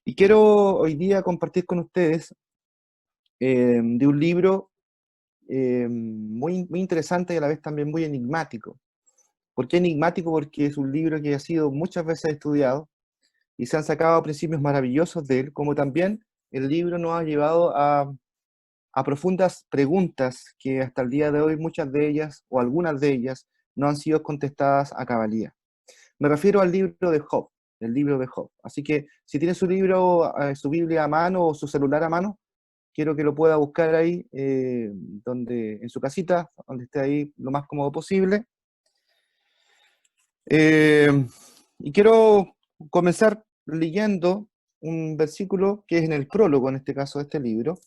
Y quiero hoy día compartir con ustedes de un libro muy interesante y a la vez también muy enigmático. ¿Por qué enigmático? Porque es un libro que ha sido muchas veces estudiado y se han sacado principios maravillosos de él, como también el libro nos ha llevado a profundas preguntas que hasta el día de hoy muchas de ellas o algunas de ellas no han sido contestadas a cabalidad. Me refiero al libro de Job, el libro de Job. Así que si tiene su libro, su Biblia a mano o su celular a mano, quiero que lo pueda buscar ahí, en su casita, donde esté ahí lo más cómodo posible. Eh, y quiero comenzar leyendo un versículo que es en el prólogo, en este caso, de este libro,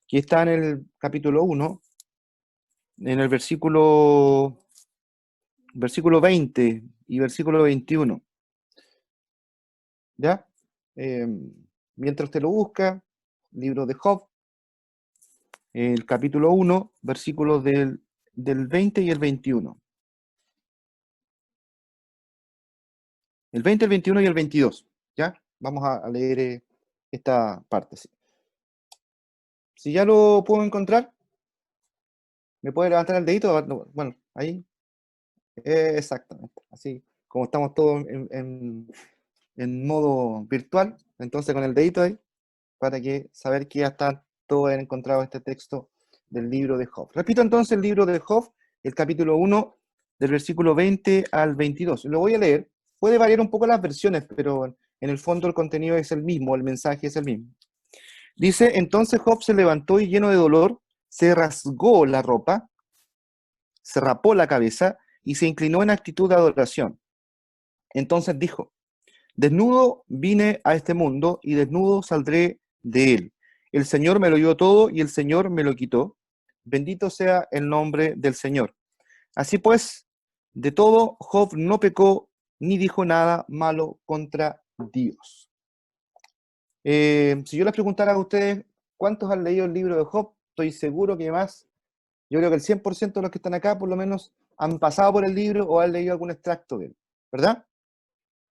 que está en el capítulo 1, en el versículo 20 y versículo 21. ¿Ya? Eh, Mientras te lo busca, libro de Job, el capítulo 1, versículos del 20 y el 21. El 20, el 21 y el 22. ¿Ya? Vamos a leer esta parte. Si ya lo puedo encontrar, ¿me puede levantar el dedito? No, bueno, ahí. Exactamente. Así como estamos todos en modo virtual, entonces con el dedito ahí, para que saber que ya está todo encontrado este texto del libro de Job. Repito entonces el libro de Job, el capítulo 1, del versículo 20 al 22. Lo voy a leer. Puede variar un poco las versiones, pero en el fondo el contenido es el mismo, el mensaje es el mismo. Dice, entonces Job se levantó y lleno de dolor, se rasgó la ropa, se rapó la cabeza y se inclinó en actitud de adoración. Entonces dijo, desnudo vine a este mundo y desnudo saldré de él. El Señor me lo dio todo y el Señor me lo quitó. Bendito sea el nombre del Señor. Así pues, de todo, Job no pecó ni dijo nada malo contra Dios. Si yo les preguntara a ustedes cuántos han leído el libro de Job, estoy seguro que más, yo creo que el 100% de los que están acá por lo menos han pasado por el libro o han leído algún extracto de él, ¿verdad?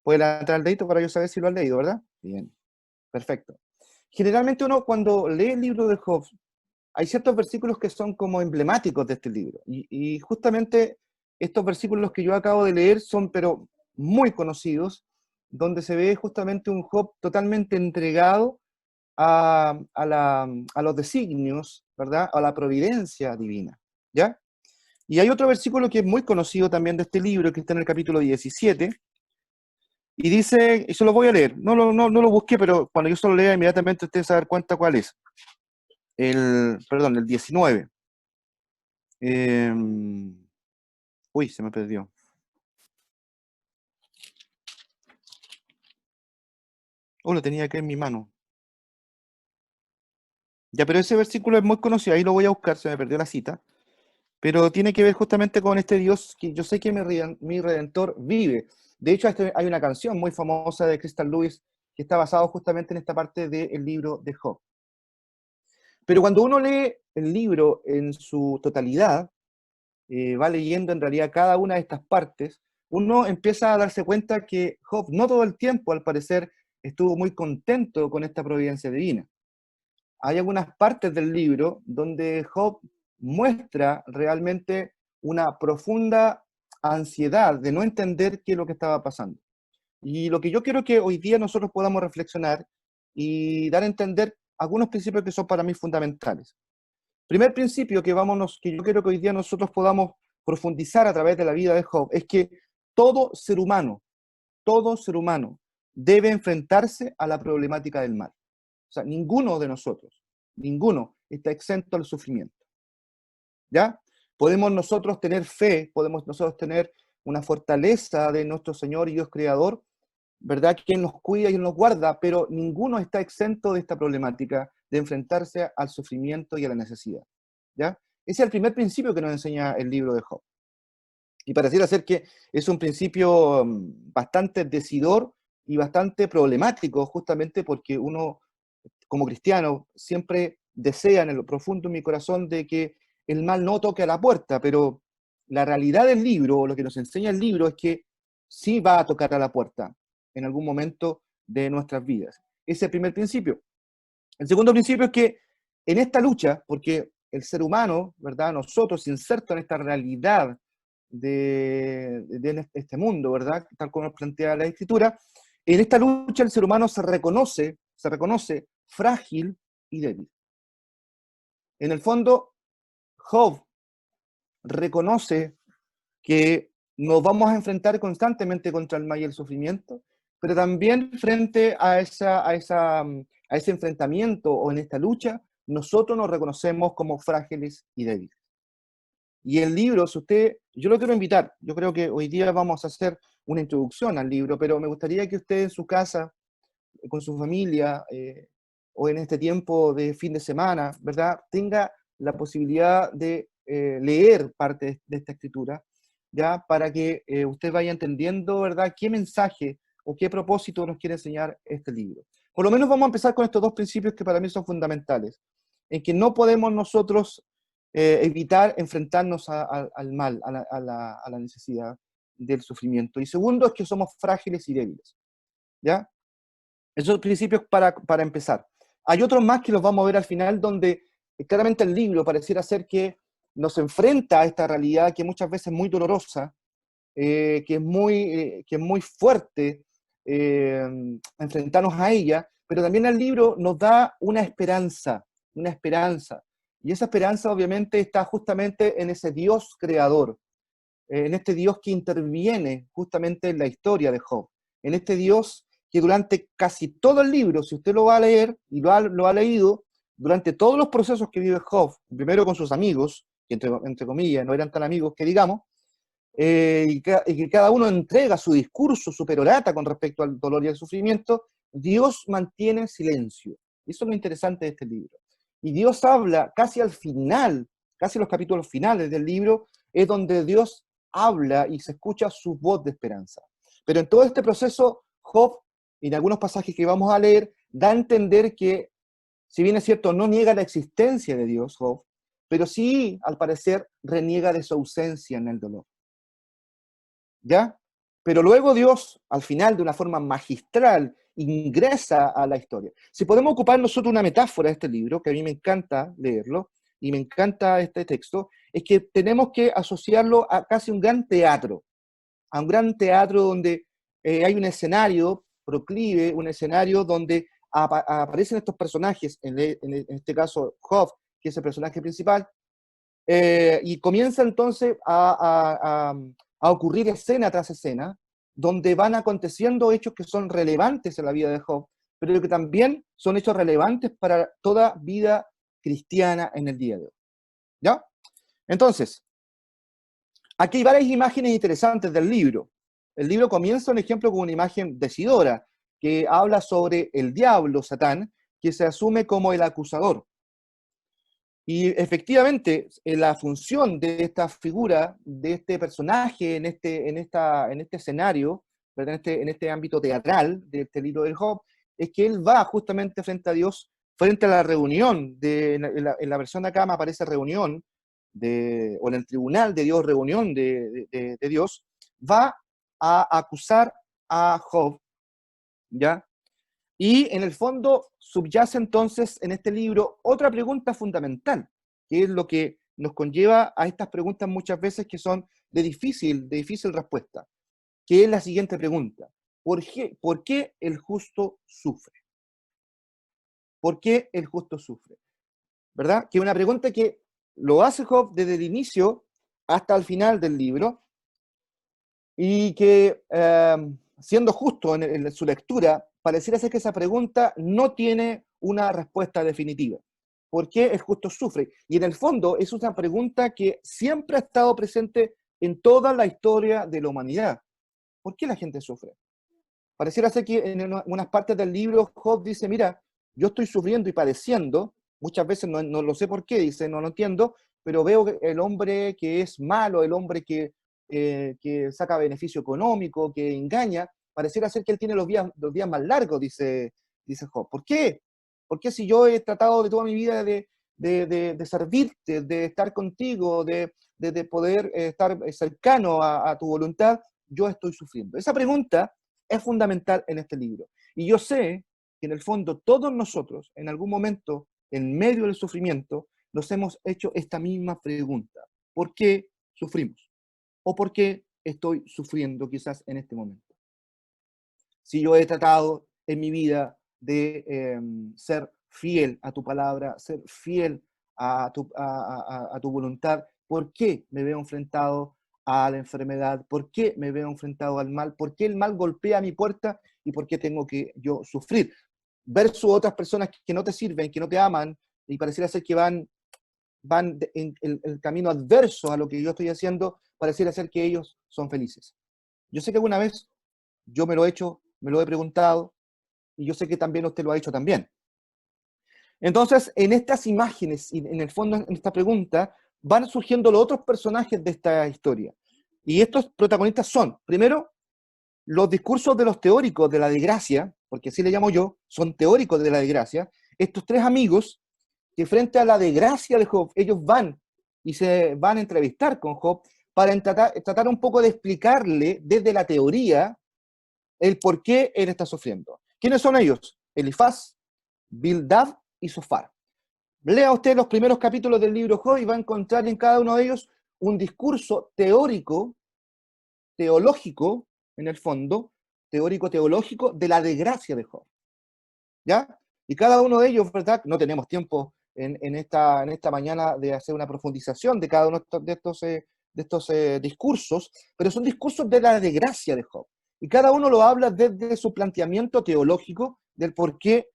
Puede levantar el dedito para yo saber si lo han leído, ¿verdad? Bien, perfecto. Generalmente uno cuando lee el libro de Job, hay ciertos versículos que son como emblemáticos de este libro. Y justamente estos versículos que yo acabo de leer son, pero muy conocidos, donde se ve justamente un Job totalmente entregado a los designios, ¿verdad? A la providencia divina, ¿ya? Y hay otro versículo que es muy conocido también de este libro, que está en el capítulo 17, y dice, y se lo voy a leer, no lo busqué, pero cuando yo se lo lea inmediatamente ustedes se van a dar cuenta cuál es. El 19. Eh, Uy, se me perdió. Oh, lo tenía acá en mi mano. Ya, pero ese versículo es muy conocido, ahí lo voy a buscar, se me perdió la cita. Pero tiene que ver justamente con este Dios que yo sé que mi Redentor vive. De hecho, hay una canción muy famosa de Crystal Lewis que está basado justamente en esta parte del libro de Job. Pero cuando uno lee el libro en su totalidad, va leyendo en realidad cada una de estas partes, uno empieza a darse cuenta que Job no todo el tiempo, al parecer, estuvo muy contento con esta providencia divina. Hay algunas partes del libro donde Job muestra realmente una profunda ansiedad de no entender qué es lo que estaba pasando. Y lo que yo quiero que hoy día nosotros podamos reflexionar y dar a entender algunos principios que son para mí fundamentales. Primer principio que yo quiero que hoy día nosotros podamos profundizar a través de la vida de Job es que todo ser humano, todo ser humano debe enfrentarse a la problemática del mal. O sea, ninguno está exento al sufrimiento. ¿Ya? Podemos nosotros tener fe, podemos nosotros tener una fortaleza de nuestro Señor y Dios Creador, ¿verdad? Quien nos cuida y nos guarda, pero ninguno está exento de esta problemática de enfrentarse al sufrimiento y a la necesidad. ¿Ya? Ese es el primer principio que nos enseña el libro de Job. Y pareciera ser que es un principio bastante decidor y bastante problemático, justamente porque uno, como cristiano, siempre desea en lo profundo de mi corazón de que el mal no toque a la puerta, pero la realidad del libro, o lo que nos enseña el libro, es que sí va a tocar a la puerta en algún momento de nuestras vidas. Ese es el primer principio. El segundo principio es que en esta lucha, porque el ser humano, ¿verdad? Nosotros insertos en esta realidad de este mundo, ¿verdad? Tal como nos plantea la Escritura, en esta lucha el ser humano se reconoce frágil y débil. En el fondo, Job reconoce que nos vamos a enfrentar constantemente contra el mal y el sufrimiento, pero también frente a ese enfrentamiento o en esta lucha, nosotros nos reconocemos como frágiles y débiles. Y el libro, si usted, yo lo quiero invitar, yo creo que hoy día vamos a hacer una introducción al libro, pero me gustaría que usted en su casa, con su familia, o en este tiempo de fin de semana, ¿verdad?, tenga la posibilidad de leer parte de esta escritura, ¿ya?, para que usted vaya entendiendo, ¿verdad?, qué mensaje o qué propósito nos quiere enseñar este libro. Por lo menos vamos a empezar con estos dos principios que para mí son fundamentales, en que no podemos nosotros evitar enfrentarnos al mal, a la necesidad del sufrimiento. Y segundo es que somos frágiles y débiles, ¿ya? Esos principios para empezar. Hay otros más que los vamos a ver al final, donde claramente el libro pareciera ser que nos enfrenta a esta realidad que muchas veces es muy dolorosa, que es muy fuerte enfrentarnos a ella, pero también el libro nos da una esperanza, una esperanza. Y esa esperanza obviamente está justamente en ese Dios creador, en este Dios que interviene justamente en la historia de Job, en este Dios que durante casi todo el libro, si usted lo va a leer y lo ha leído, durante todos los procesos que vive Job, primero con sus amigos, que entre comillas no eran tan amigos que digamos, y que cada uno entrega su discurso, su perorata con respecto al dolor y al sufrimiento, Dios mantiene silencio. Eso es lo interesante de este libro. Y Dios habla casi al final, casi en los capítulos finales del libro, es donde Dios habla y se escucha su voz de esperanza. Pero en todo este proceso, Job, en algunos pasajes que vamos a leer, da a entender que, si bien es cierto, no niega la existencia de Dios, Job, pero sí, al parecer, reniega de su ausencia en el dolor. ¿Ya? Pero luego Dios, al final, de una forma magistral, ingresa a la historia. Si podemos ocupar nosotros una metáfora de este libro, que a mí me encanta leerlo, y me encanta este texto, es que tenemos que asociarlo a casi un gran teatro, a un gran teatro donde hay un escenario proclive, un escenario donde aparecen estos personajes, en este caso Job, que es el personaje principal, y comienza entonces a ocurrir escena tras escena, donde van aconteciendo hechos que son relevantes en la vida de Job, pero que también son hechos relevantes para toda vida cristiana en el día de hoy. ¿Ya? Entonces, aquí hay varias imágenes interesantes del libro. El libro comienza, un ejemplo, con una imagen decidora, que habla sobre el diablo, Satán, que se asume como el acusador. Y efectivamente, la función de esta figura, de este personaje en este escenario, ¿verdad?, en este ámbito teatral de este libro del Job, es que él va justamente frente a Dios, frente a la reunión, en la versión de acá me aparece reunión, o en el tribunal de Dios, reunión de Dios, va a acusar a Job, ¿ya? Y en el fondo subyace entonces en este libro otra pregunta fundamental, que es lo que nos conlleva a estas preguntas muchas veces que son de difícil respuesta, que es la siguiente pregunta. ¿Por qué el justo sufre? ¿Por qué el justo sufre? ¿Verdad? Que es una pregunta que lo hace Job desde el inicio hasta el final del libro, y que, siendo justo en su lectura, pareciera ser que esa pregunta no tiene una respuesta definitiva. ¿Por qué el justo sufre? Y en el fondo es una pregunta que siempre ha estado presente en toda la historia de la humanidad. ¿Por qué la gente sufre? Pareciera ser que en unas partes del libro Job dice, mira, yo estoy sufriendo y padeciendo, muchas veces no lo sé por qué, dice, no lo entiendo, pero veo que el hombre que es malo, el hombre que saca beneficio económico, que engaña, pareciera ser que él tiene los días más largos, dice Job. ¿Por qué? Porque si yo he tratado de toda mi vida de servirte, de estar contigo, de poder estar cercano a tu voluntad, yo estoy sufriendo? Esa pregunta es fundamental en este libro. Y yo sé que en el fondo todos nosotros, en algún momento, en medio del sufrimiento, nos hemos hecho esta misma pregunta. ¿Por qué sufrimos? ¿O por qué estoy sufriendo quizás en este momento? Si yo he tratado en mi vida de ser fiel a tu palabra, ser fiel a tu voluntad, ¿por qué me veo enfrentado a la enfermedad? ¿Por qué me veo enfrentado al mal? ¿Por qué el mal golpea mi puerta y por qué tengo que yo sufrir? Versus otras personas que no te sirven, que no te aman y pareciera ser que van en el camino adverso a lo que yo estoy haciendo, pareciera ser que ellos son felices. Yo sé que alguna vez yo me lo he hecho, me lo he preguntado, y yo sé que también usted lo ha hecho también. Entonces, en estas imágenes y en el fondo en esta pregunta, van surgiendo los otros personajes de esta historia. Y estos protagonistas son, primero, los discursos de los teóricos de la desgracia, porque así le llamo yo, son teóricos de la desgracia, estos tres amigos que frente a la desgracia de Job, ellos van y se van a entrevistar con Job para tratar un poco de explicarle desde la teoría el por qué él está sufriendo. ¿Quiénes son ellos? Elifaz, Bildad y Sofar. Lea usted los primeros capítulos del libro Job y va a encontrar en cada uno de ellos un discurso teórico, teológico, en el fondo, teórico-teológico de la desgracia de Job. ¿Ya? Y cada uno de ellos, ¿verdad? No tenemos tiempo en esta mañana de hacer una profundización de cada uno de estos discursos, pero son discursos de la desgracia de Job. Y cada uno lo habla desde su planteamiento teológico del por qué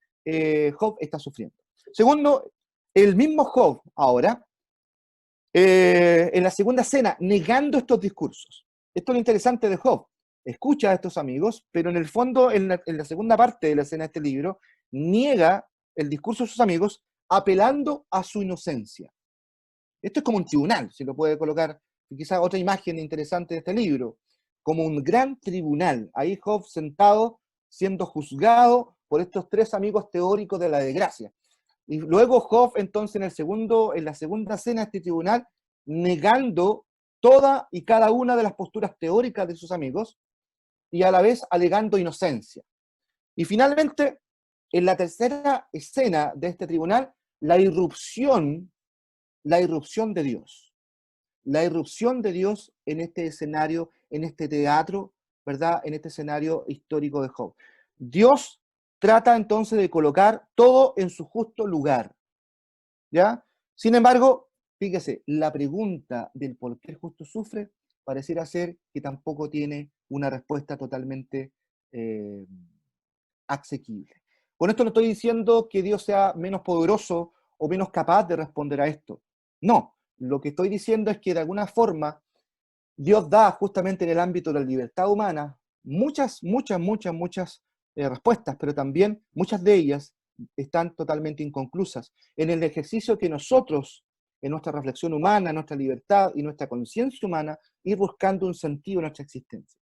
Job está sufriendo. Segundo, el mismo Job ahora, en la segunda escena, negando estos discursos. Esto es lo interesante de Job. Escucha a estos amigos, pero en el fondo, en la segunda parte de la escena de este libro, niega el discurso de sus amigos apelando a su inocencia. Esto es como un tribunal, si lo puede colocar, quizás otra imagen interesante de este libro, como un gran tribunal. Ahí Job sentado, siendo juzgado por estos tres amigos teóricos de la desgracia. Y luego Job, entonces, en la segunda escena de este tribunal, negando toda y cada una de las posturas teóricas de sus amigos y a la vez alegando inocencia. Y finalmente, en la tercera escena de este tribunal, la irrupción de Dios. La irrupción de Dios en este escenario, en este teatro, ¿verdad? En este escenario histórico de Job. Dios trata entonces de colocar todo en su justo lugar, ¿ya? Sin embargo, fíjese, la pregunta del por qué el justo sufre pareciera ser que tampoco tiene una respuesta totalmente eh, asequible. Con esto no estoy diciendo que Dios sea menos poderoso o menos capaz de responder a esto. No, lo que estoy diciendo es que de alguna forma Dios da justamente en el ámbito de la libertad humana muchas respuestas, pero también muchas de ellas están totalmente inconclusas. En el ejercicio que nosotros, en nuestra reflexión humana, nuestra libertad y nuestra conciencia humana, ir buscando un sentido en nuestra existencia.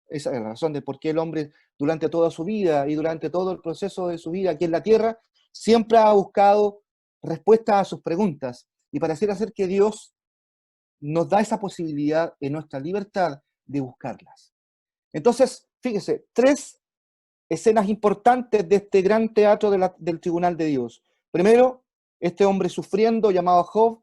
Esa es la razón de por qué el hombre durante toda su vida y durante todo el proceso de su vida aquí en la tierra siempre ha buscado respuestas a sus preguntas y pareciera ser que Dios nos da esa posibilidad en nuestra libertad de buscarlas. Entonces, fíjese, tres escenas importantes de este gran teatro del tribunal de Dios. Primero, este hombre sufriendo llamado Job,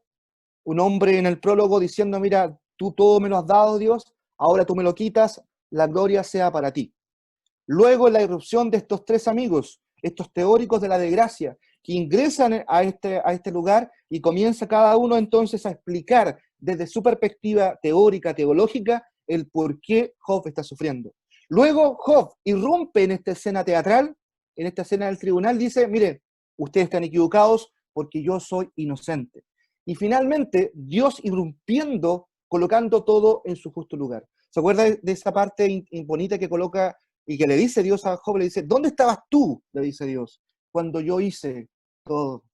un hombre en el prólogo diciendo, mira, tú todo me lo has dado, Dios, ahora tú me lo quitas, la gloria sea para ti. Luego la irrupción de estos tres amigos, estos teóricos de la desgracia, que ingresan a este lugar y comienza cada uno entonces a explicar desde su perspectiva teórica, teológica, el por qué Job está sufriendo. Luego Job irrumpe en esta escena teatral, en esta escena del tribunal, dice, mire, ustedes están equivocados porque yo soy inocente. Y finalmente, Dios irrumpiendo, colocando todo en su justo lugar. ¿Se acuerda de esa parte bonita que coloca y que le dice Dios a Job? Le dice, ¿dónde estabas tú? Le dice Dios, cuando yo hice todo.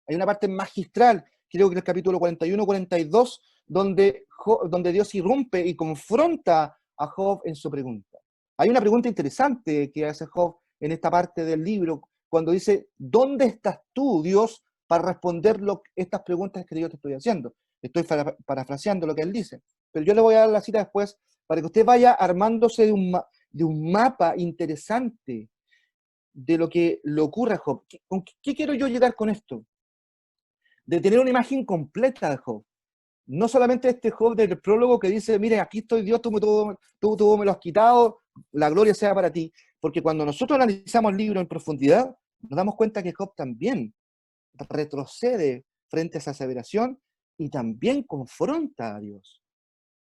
Hay una parte magistral, creo que en el capítulo 41-42, donde Dios irrumpe y confronta a Job en su pregunta. Hay una pregunta interesante que hace Job en esta parte del libro, cuando dice, ¿dónde estás tú, Dios, para responder estas preguntas que yo te estoy haciendo? Estoy parafraseando lo que él dice, pero yo le voy a dar la cita después para que usted vaya armándose de un mapa interesante de lo que le ocurre a Job. ¿Qué quiero yo llegar con esto? De tener una imagen completa de Job. No solamente este Job del prólogo que dice, mire, aquí estoy Dios, tú me lo has quitado, la gloria sea para ti. Porque cuando nosotros analizamos el libro en profundidad, nos damos cuenta que Job también retrocede frente a esa aseveración y también confronta a Dios.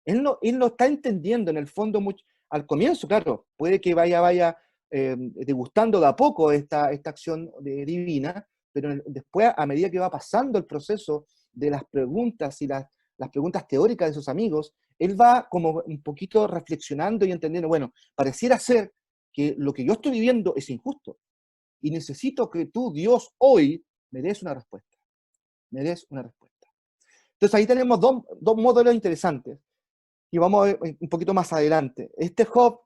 Él lo está entendiendo en el fondo mucho. Al comienzo, claro, puede que vaya degustando de a poco esta acción divina, pero después, a medida que va pasando el proceso de las preguntas y las preguntas teóricas de sus amigos, él va como un poquito reflexionando y entendiendo, bueno, pareciera ser que lo que yo estoy viviendo es injusto y necesito que tú, Dios, hoy me des una respuesta. Me des una respuesta. Entonces ahí tenemos dos modelos interesantes y vamos a ver un poquito más adelante. Este Job,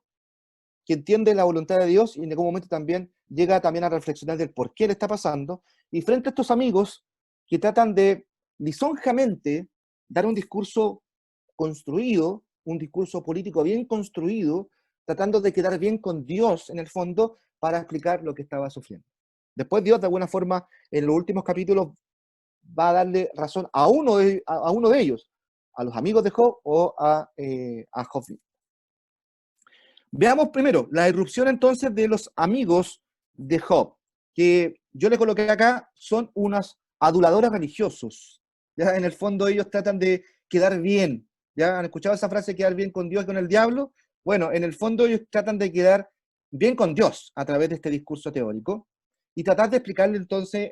que entiende la voluntad de Dios y en algún momento también llega también a reflexionar del por qué le está pasando, y frente a estos amigos que tratan de lisonjamente dar un discurso construido, un discurso político bien construido, tratando de quedar bien con Dios en el fondo para explicar lo que estaba sufriendo. Después Dios, de alguna forma, en los últimos capítulos, va a darle razón a uno de ellos, a los amigos de Job o a Job. Veamos primero la irrupción entonces de los amigos de Job, que yo le coloqué acá, son unos aduladores religiosos. ¿Ya? En el fondo ellos tratan de quedar bien. ¿Ya han escuchado esa frase, quedar bien con Dios y con el diablo? Bueno, en el fondo ellos tratan de quedar bien con Dios a través de este discurso teórico y tratar de explicarle entonces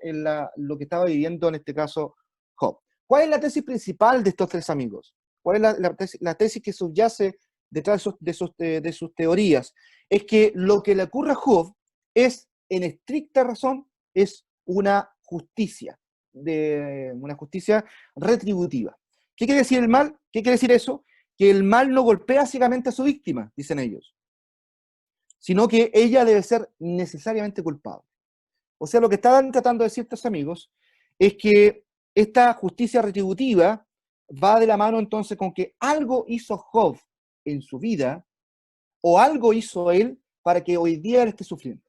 lo que estaba viviendo en este caso Job. ¿Cuál es la tesis principal de estos tres amigos? ¿Cuál es la tesis que subyace detrás de sus teorías? Es que lo que le ocurre a Job es, en estricta razón, es una justicia retributiva. ¿Qué quiere decir el mal? ¿Qué quiere decir eso? Que el mal no golpea ciegamente a su víctima, dicen ellos, sino que ella debe ser necesariamente culpable. O sea, lo que estaban tratando de decir estos amigos es que esta justicia retributiva va de la mano entonces con que algo hizo Job en su vida o algo hizo él para que hoy día él esté sufriendo.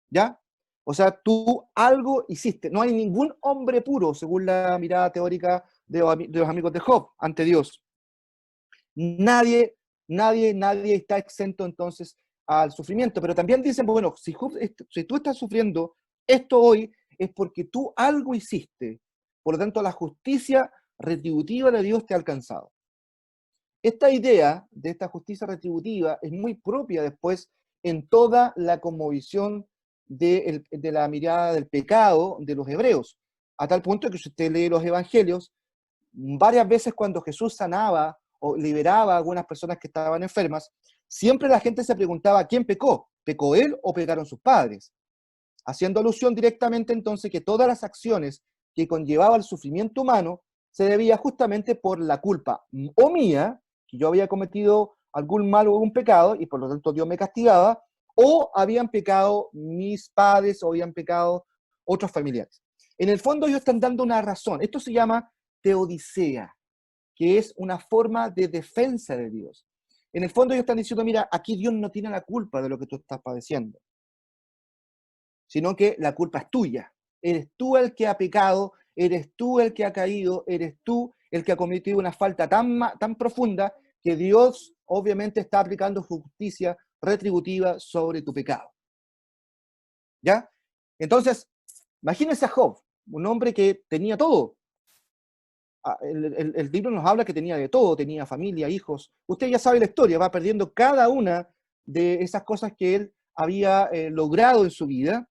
¿Ya? O sea, tú algo hiciste. No hay ningún hombre puro, según la mirada teórica de los amigos de Job, ante Dios. Nadie está exento entonces al sufrimiento. Pero también dicen, bueno, si tú estás sufriendo esto hoy, es porque tú algo hiciste. Por lo tanto, la justicia retributiva de Dios te ha alcanzado. Esta idea de esta justicia retributiva es muy propia después en toda la cosmovisión de la mirada del pecado de los hebreos, a tal punto que si usted lee los evangelios, varias veces cuando Jesús sanaba o liberaba a algunas personas que estaban enfermas, siempre la gente se preguntaba, ¿quién pecó? ¿Pecó él o pecaron sus padres? Haciendo alusión directamente entonces que todas las acciones que conllevaba el sufrimiento humano se debía justamente por la culpa o mía, que yo había cometido algún mal o algún pecado y por lo tanto Dios me castigaba, o habían pecado mis padres o habían pecado otros familiares. En el fondo ellos están dando una razón. Esto se llama teodicea, que es una forma de defensa de Dios. En el fondo ellos están diciendo, mira, aquí Dios no tiene la culpa de lo que tú estás padeciendo, sino que la culpa es tuya. Eres tú el que ha pecado, eres tú el que ha caído, eres tú el que ha cometido una falta tan profunda que Dios obviamente está aplicando justicia retributiva sobre tu pecado. ¿Ya? Entonces, imagínense a Job, un hombre que tenía todo. El libro nos habla que tenía de todo, tenía familia, hijos. Usted ya sabe la historia, va perdiendo cada una de esas cosas que él había logrado en su vida,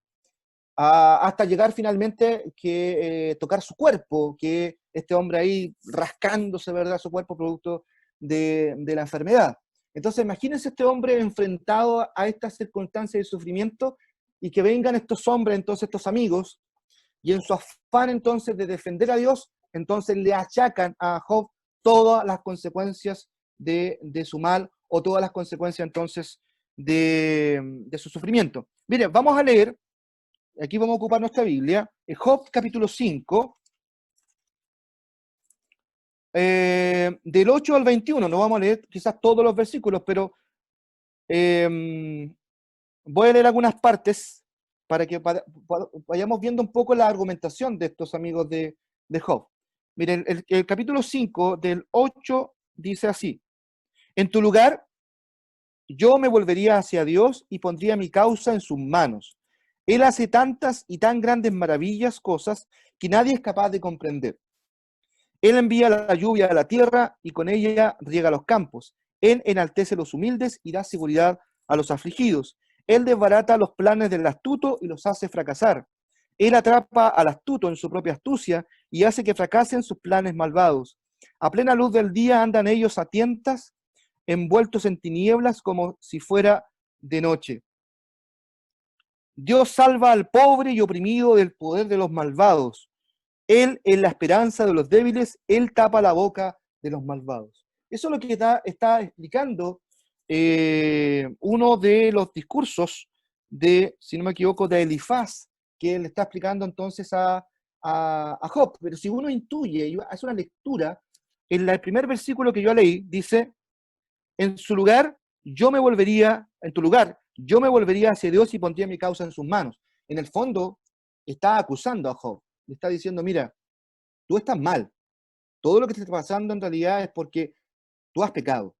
hasta llegar finalmente que tocar su cuerpo, que este hombre ahí rascándose, ¿verdad?, su cuerpo producto de la enfermedad. Entonces, imagínense este hombre enfrentado a estas circunstancias de sufrimiento y que vengan estos hombres, entonces estos amigos, y en su afán entonces de defender a Dios, entonces le achacan a Job todas las consecuencias de su mal o todas las consecuencias entonces de su sufrimiento. Mire, vamos a leer. Aquí vamos a ocupar nuestra Biblia, Job capítulo 5, del 8 al 21. No vamos a leer quizás todos los versículos, pero voy a leer algunas partes para que vayamos viendo un poco la argumentación de estos amigos de Job. Miren, el capítulo 5 del 8 dice así: en tu lugar, yo me volvería hacia Dios y pondría mi causa en sus manos. Él hace tantas y tan grandes maravillas, cosas que nadie es capaz de comprender. Él envía la lluvia a la tierra y con ella riega los campos. Él enaltece a los humildes y da seguridad a los afligidos. Él desbarata los planes del astuto y los hace fracasar. Él atrapa al astuto en su propia astucia y hace que fracasen sus planes malvados. A plena luz del día andan ellos a tientas, envueltos en tinieblas como si fuera de noche. Dios salva al pobre y oprimido del poder de los malvados. Él es la esperanza de los débiles, Él tapa la boca de los malvados. Eso es lo que está explicando uno de los discursos de, si no me equivoco, de Elifaz, que le está explicando entonces a Job. Pero si uno intuye y hace una lectura, en el primer versículo que yo leí, dice: en su lugar, en tu lugar, yo me volvería hacia Dios y pondría mi causa en sus manos. En el fondo, está acusando a Job. Le está diciendo: mira, tú estás mal. Todo lo que te está pasando en realidad es porque tú has pecado.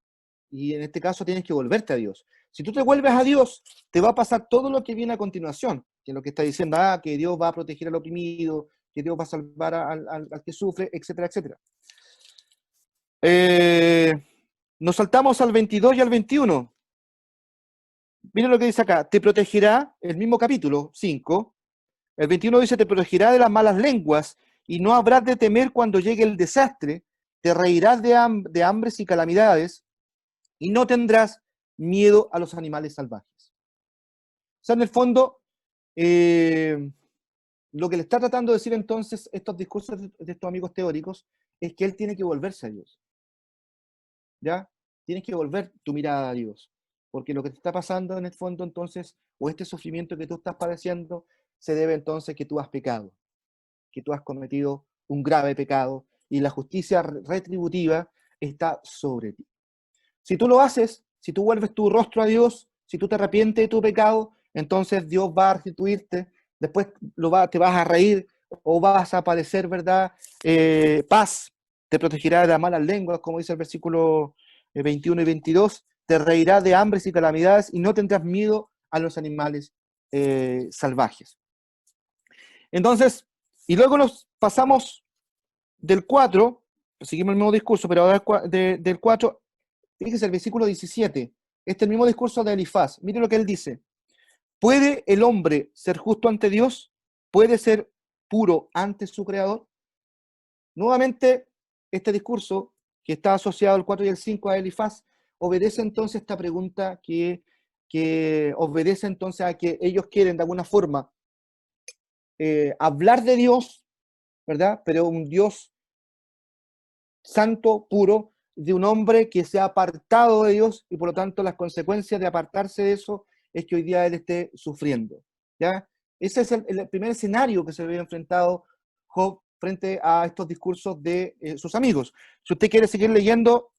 Y en este caso tienes que volverte a Dios. Si tú te vuelves a Dios, te va a pasar todo lo que viene a continuación, que es lo que está diciendo, que Dios va a proteger al oprimido, que Dios va a salvar al que sufre, etcétera, etcétera. Nos saltamos al 22 y al 21. Miren lo que dice acá: te protegerá, el mismo capítulo 5, el 21 dice: te protegerá de las malas lenguas y no habrás de temer cuando llegue el desastre, te reirás de hambres y calamidades y no tendrás miedo a los animales salvajes. O sea, en el fondo, lo que le está tratando de decir entonces estos discursos de estos amigos teóricos es que él tiene que volverse a Dios. ¿Ya? Tienes que volver tu mirada a Dios. Porque lo que te está pasando en el fondo entonces, o este sufrimiento que tú estás padeciendo, se debe entonces que tú has pecado, que tú has cometido un grave pecado y la justicia retributiva está sobre ti. Si tú lo haces, si tú vuelves tu rostro a Dios, si tú te arrepientes de tu pecado, entonces Dios va a restituirte, después te vas a reír o vas a padecer, ¿verdad? Paz, te protegerá de las malas lenguas, como dice el versículo 21 y 22, te reirá de hambres y calamidades y no tendrás miedo a los animales salvajes. Entonces, y luego nos pasamos del 4, seguimos el mismo discurso, pero ahora del 4, fíjese el versículo 17, este es el mismo discurso de Elifaz. Mire lo que él dice: ¿puede el hombre ser justo ante Dios? ¿Puede ser puro ante su creador? Nuevamente, este discurso que está asociado al 4 y el 5 a Elifaz obedece entonces esta pregunta que obedece entonces a que ellos quieren de alguna forma hablar de Dios, ¿verdad? Pero un Dios santo, puro, de un hombre que se ha apartado de Dios y por lo tanto las consecuencias de apartarse de eso es que hoy día él esté sufriendo, ¿ya? Ese es el primer escenario que se ve enfrentado Job frente a estos discursos de sus amigos. Si usted quiere seguir leyendo,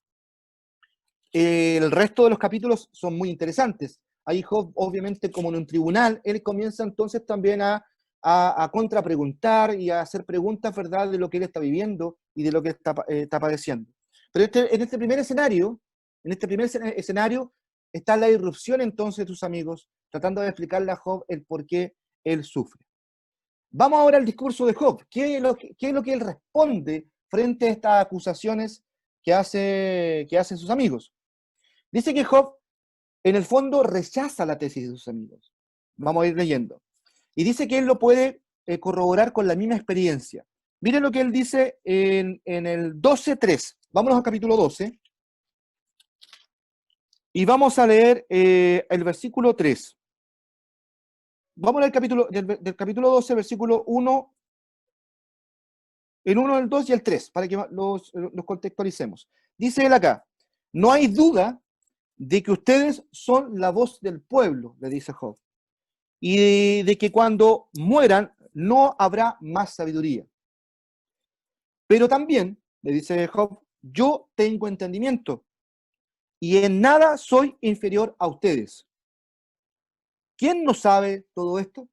el resto de los capítulos son muy interesantes. Ahí Job, obviamente, como en un tribunal, él comienza entonces también a contrapreguntar y a hacer preguntas, ¿verdad?, de lo que él está viviendo y de lo que está padeciendo. Pero en este primer escenario, está la irrupción entonces de tus amigos, tratando de explicarle a Job el por qué él sufre. Vamos ahora al discurso de Job. ¿Qué es lo que él responde frente a estas acusaciones que hacen sus amigos? Dice que Job, en el fondo, rechaza la tesis de sus amigos. Vamos a ir leyendo. Y dice que él lo puede corroborar con la misma experiencia. Miren lo que él dice en el 12:3. Vámonos al capítulo 12. Y vamos a leer el versículo 3. Vamos al capítulo, del capítulo 12, versículo 1, el 1, el 2 y el 3, para que los contextualicemos. Dice él acá: no hay duda de que ustedes son la voz del pueblo, le dice Job, y de que cuando mueran no habrá más sabiduría. Pero también, le dice Job, yo tengo entendimiento y en nada soy inferior a ustedes. ¿Quién no sabe todo esto?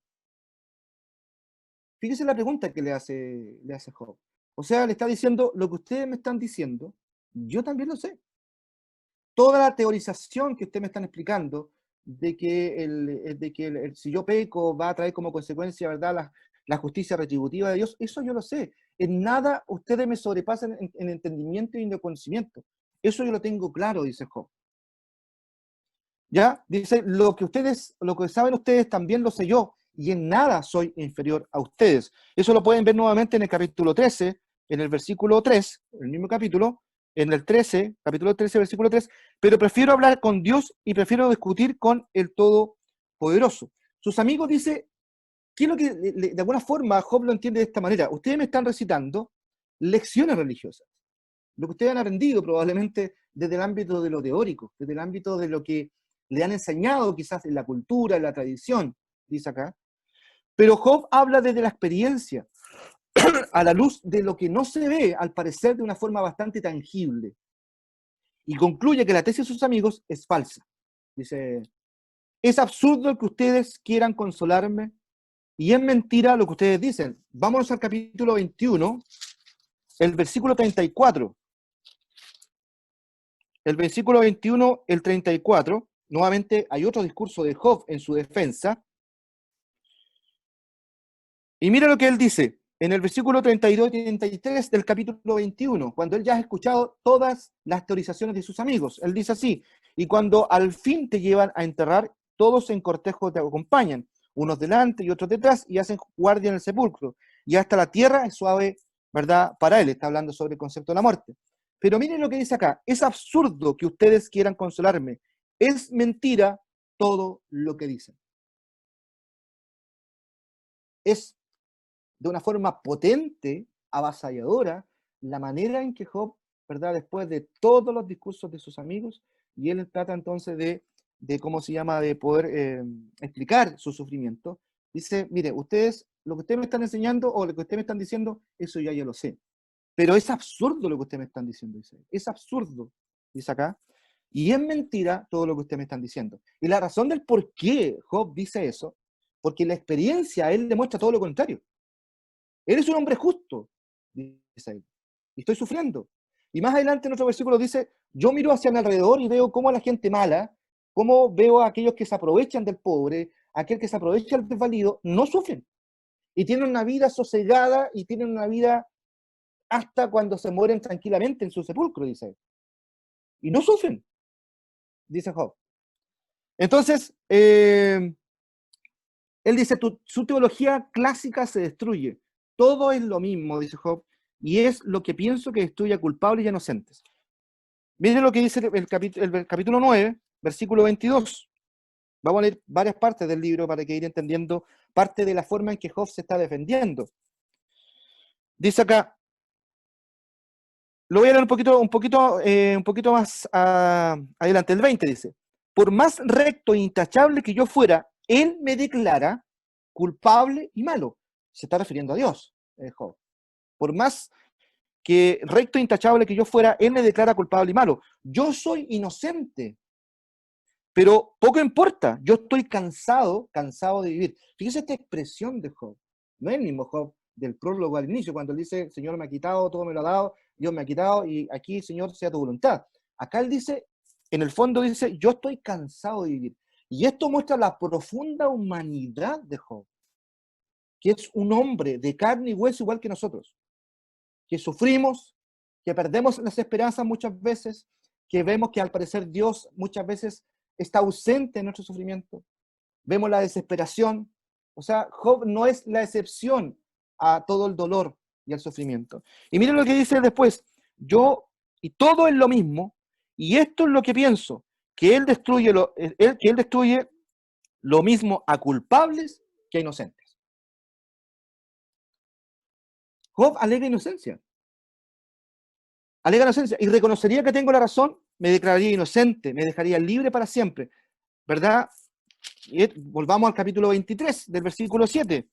Fíjese la pregunta que le hace Job. O sea, le está diciendo, lo que ustedes me están diciendo, yo también lo sé. Toda la teorización que ustedes me están explicando de que, si yo peco va a traer como consecuencia, ¿verdad?, la justicia retributiva de Dios, eso yo lo sé. En nada ustedes me sobrepasan en entendimiento y en conocimiento. Eso yo lo tengo claro, dice Job. ¿Ya? Dice, lo que saben ustedes también lo sé yo, y en nada soy inferior a ustedes. Eso lo pueden ver nuevamente en el capítulo 13, en el versículo 3, el mismo capítulo, en el 13, capítulo 13, versículo 3, pero prefiero hablar con Dios y prefiero discutir con el Todopoderoso. Sus amigos dice, ¿qué es lo que, de alguna forma, Job lo entiende de esta manera? Ustedes me están recitando lecciones religiosas, lo que ustedes han aprendido probablemente desde el ámbito de lo teórico, desde el ámbito de lo que le han enseñado quizás en la cultura, en la tradición, dice acá. Pero Job habla desde la experiencia, a la luz de lo que no se ve, al parecer de una forma bastante tangible. Y concluye que la tesis de sus amigos es falsa. Dice, es absurdo que ustedes quieran consolarme y es mentira lo que ustedes dicen. Vámonos al capítulo 21, el versículo 34. El versículo 21, el 34, nuevamente hay otro discurso de Job en su defensa. Y mira lo que él dice en el versículo 32 y 33 del capítulo 21, cuando él ya ha escuchado todas las teorizaciones de sus amigos. Él dice así, y cuando al fin te llevan a enterrar, todos en cortejo te acompañan, unos delante y otros detrás, y hacen guardia en el sepulcro. Y hasta la tierra es suave, ¿verdad? Para él, está hablando sobre el concepto de la muerte. Pero miren lo que dice acá, es absurdo que ustedes quieran consolarme, es mentira todo lo que dicen. Es de una forma potente, avasalladora, la manera en que Job, ¿verdad?, después de todos los discursos de sus amigos, y él trata entonces de ¿cómo se llama?, de poder explicar su sufrimiento, dice, mire, ustedes, lo que ustedes me están enseñando o lo que ustedes me están diciendo, eso ya yo lo sé. Pero es absurdo lo que ustedes me están diciendo, dice. Es absurdo, dice acá. Y es mentira todo lo que ustedes me están diciendo. Y la razón del por qué Job dice eso, porque la experiencia a él demuestra todo lo contrario. Eres un hombre justo, dice él, y estoy sufriendo. Y más adelante en otro versículo dice, yo miro hacia mi alrededor y veo cómo a la gente mala, cómo veo a aquellos que se aprovechan del pobre, aquel que se aprovecha del desvalido, no sufren. Y tienen una vida sosegada y tienen una vida hasta cuando se mueren tranquilamente en su sepulcro, dice él. Y no sufren, dice Job. Entonces, él dice, su teología clásica se destruye. Todo es lo mismo, dice Job, y es lo que pienso que destruye a culpables y a inocentes. Miren lo que dice el capítulo 9, versículo 22. Vamos a leer varias partes del libro para que ir entendiendo parte de la forma en que Job se está defendiendo. Dice acá, lo voy a leer un poquito más adelante, el 20 dice, por más recto e intachable que yo fuera, él me declara culpable y malo. Se está refiriendo a Dios, Job. Por más que recto e intachable que yo fuera, él me declara culpable y malo. Yo soy inocente, pero poco importa, yo estoy cansado de vivir. Fíjese esta expresión de Job. No es el mismo Job del prólogo al inicio, cuando él dice, Señor me ha quitado, todo me lo ha dado, Dios me ha quitado, y aquí, Señor, sea tu voluntad. Acá él dice, en el fondo dice, yo estoy cansado de vivir. Y esto muestra la profunda humanidad de Job, que es un hombre de carne y hueso igual que nosotros, que sufrimos, que perdemos las esperanzas muchas veces, que vemos que al parecer Dios muchas veces está ausente en nuestro sufrimiento, vemos la desesperación. O sea, Job no es la excepción a todo el dolor y al sufrimiento. Y miren lo que dice después, y todo es lo mismo, y esto es lo que pienso, que él destruye lo mismo a culpables que a inocentes. Job alega inocencia. Alega inocencia y reconocería que tengo la razón, me declararía inocente, me dejaría libre para siempre, ¿verdad? Y volvamos al capítulo 23 del versículo 7,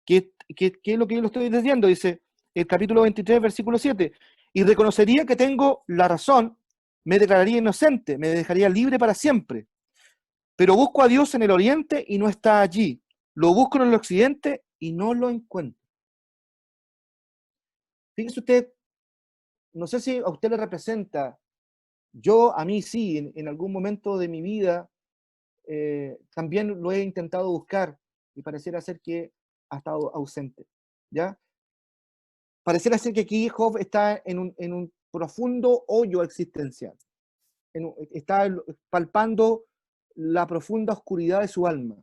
que es lo que yo lo estoy diciendo, dice el capítulo 23, versículo 7, y reconocería que tengo la razón, me declararía inocente, me dejaría libre para siempre. Pero busco a Dios en el oriente y no está allí. Lo busco en el occidente y no lo encuentro. Fíjese usted, no sé si a usted le representa, a mí sí, en algún momento de mi vida, también lo he intentado buscar y pareciera ser que ha estado ausente, ¿ya? Pareciera ser que aquí Job está en un profundo hoyo existencial, está palpando la profunda oscuridad de su alma.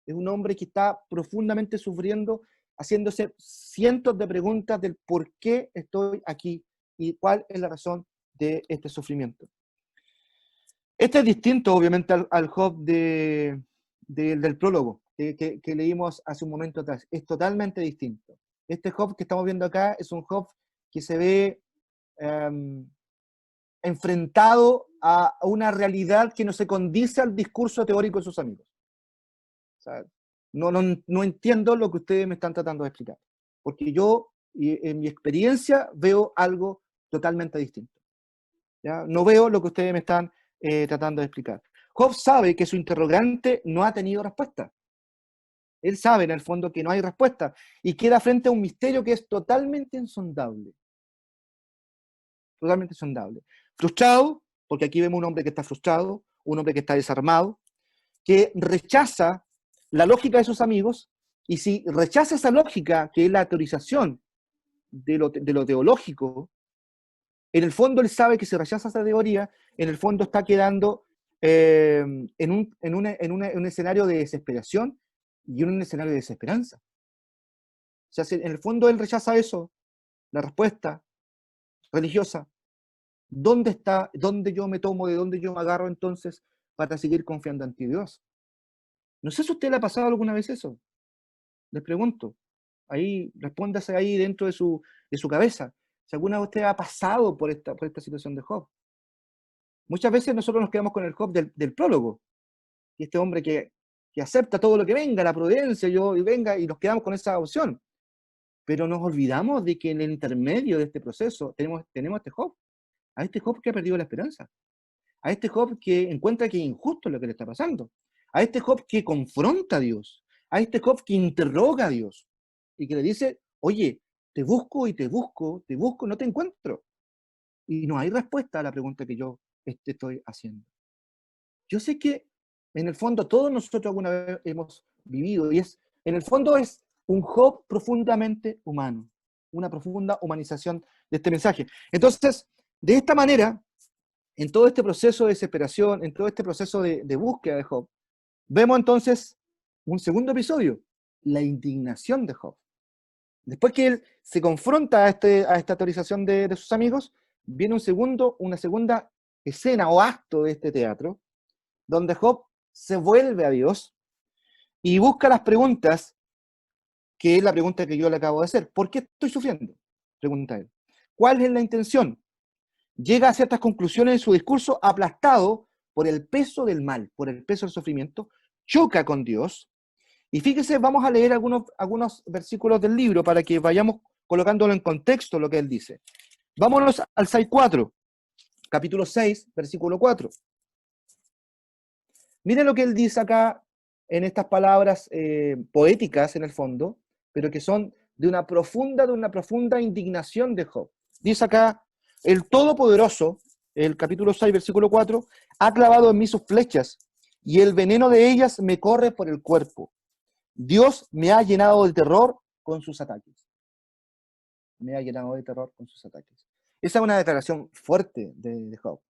Es un hombre que está profundamente sufriendo, haciéndose cientos de preguntas del por qué estoy aquí y cuál es la razón de este sufrimiento. Este es distinto, obviamente, al Job del prólogo que leímos hace un momento atrás. Es totalmente distinto. Este Job que estamos viendo acá es un Job que se ve enfrentado a una realidad que no se condice al discurso teórico de sus amigos. O sea, no entiendo lo que ustedes me están tratando de explicar, porque yo, en mi experiencia, veo algo totalmente distinto. ¿Ya? No veo lo que ustedes me están tratando de explicar. Job sabe que su interrogante no ha tenido respuesta. Él sabe, en el fondo, que no hay respuesta y queda frente a un misterio que es totalmente insondable. Totalmente insondable. Frustrado, porque aquí vemos un hombre que está frustrado, un hombre que está desarmado, que rechaza la lógica de sus amigos, y si rechaza esa lógica, que es la teorización de lo teológico, en el fondo él sabe que si rechaza esa teoría, en el fondo está quedando en un escenario de desesperación y en un escenario de desesperanza. O sea, si en el fondo él rechaza eso, la respuesta religiosa, ¿dónde está, dónde yo me tomo, de dónde yo me agarro entonces para seguir confiando en ti, Dios? No sé si a usted le ha pasado alguna vez eso. Les pregunto. Ahí, respóndase ahí dentro de su cabeza. Si alguna vez usted ha pasado por esta situación de Job. Muchas veces nosotros nos quedamos con el Job del prólogo. Y este hombre que acepta todo lo que venga, la prudencia, y venga, y nos quedamos con esa opción. Pero nos olvidamos de que en el intermedio de este proceso tenemos a este Job. A este Job que ha perdido la esperanza. A este Job que encuentra que es injusto lo que le está pasando. A este Job que confronta a Dios. A este Job que interroga a Dios. Y que le dice, oye, te busco y te busco, no te encuentro. Y no hay respuesta a la pregunta que yo te estoy haciendo. Yo sé que en el fondo todos nosotros alguna vez hemos vivido, y en el fondo es un Job profundamente humano, una profunda humanización de este mensaje. Entonces, de esta manera, en todo este proceso de desesperación, en todo este proceso de búsqueda de Job, vemos entonces un segundo episodio, la indignación de Job. Después que él se confronta a esta teorización de sus amigos, viene una segunda escena o acto de este teatro, donde Job se vuelve a Dios y busca las preguntas, que es la pregunta que yo le acabo de hacer. ¿Por qué estoy sufriendo? Pregunta él. ¿Cuál es la intención? Llega a ciertas conclusiones en su discurso, aplastado por el peso del mal, por el peso del sufrimiento, choca con Dios. Y fíjese, vamos a leer algunos versículos del libro para que vayamos colocándolo en contexto lo que él dice. Vámonos al 6.4, capítulo 6, versículo 4. Miren lo que él dice acá en estas palabras poéticas en el fondo, pero que son de una profunda indignación de Job. Dice acá, el Todopoderoso, el capítulo 6, versículo 4, ha clavado en mí sus flechas, y el veneno de ellas me corre por el cuerpo. Dios me ha llenado de terror con sus ataques. Me ha llenado de terror con sus ataques. Esa es una declaración fuerte de Job.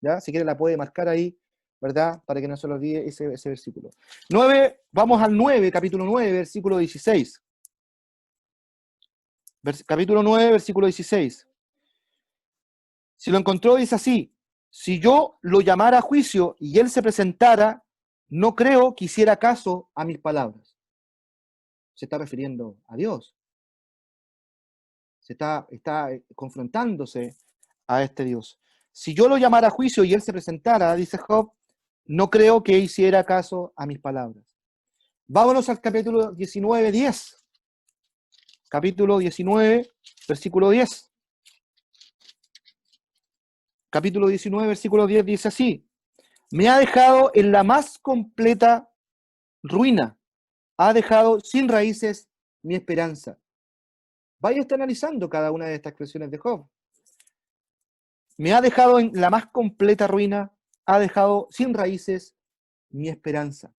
¿Ya? Si quiere la puede marcar ahí, ¿verdad? Para que no se lo olvide ese versículo. 9, vamos al 9, capítulo 9, versículo 16. Capítulo 9, versículo 16. Si lo encontró, dice así: si yo lo llamara a juicio y él se presentara, no creo que hiciera caso a mis palabras. Se está refiriendo a Dios. Está confrontándose a este Dios. Si yo lo llamara a juicio y él se presentara, dice Job, no creo que hiciera caso a mis palabras. Vámonos al capítulo 19, 10. Capítulo 19, versículo 10. Capítulo 19, versículo 10 dice así: Me ha dejado en la más completa ruina. Ha dejado sin raíces mi esperanza. Vaya usted analizando cada una de estas expresiones de Job. Me ha dejado en la más completa ruina. Ha dejado sin raíces mi esperanza.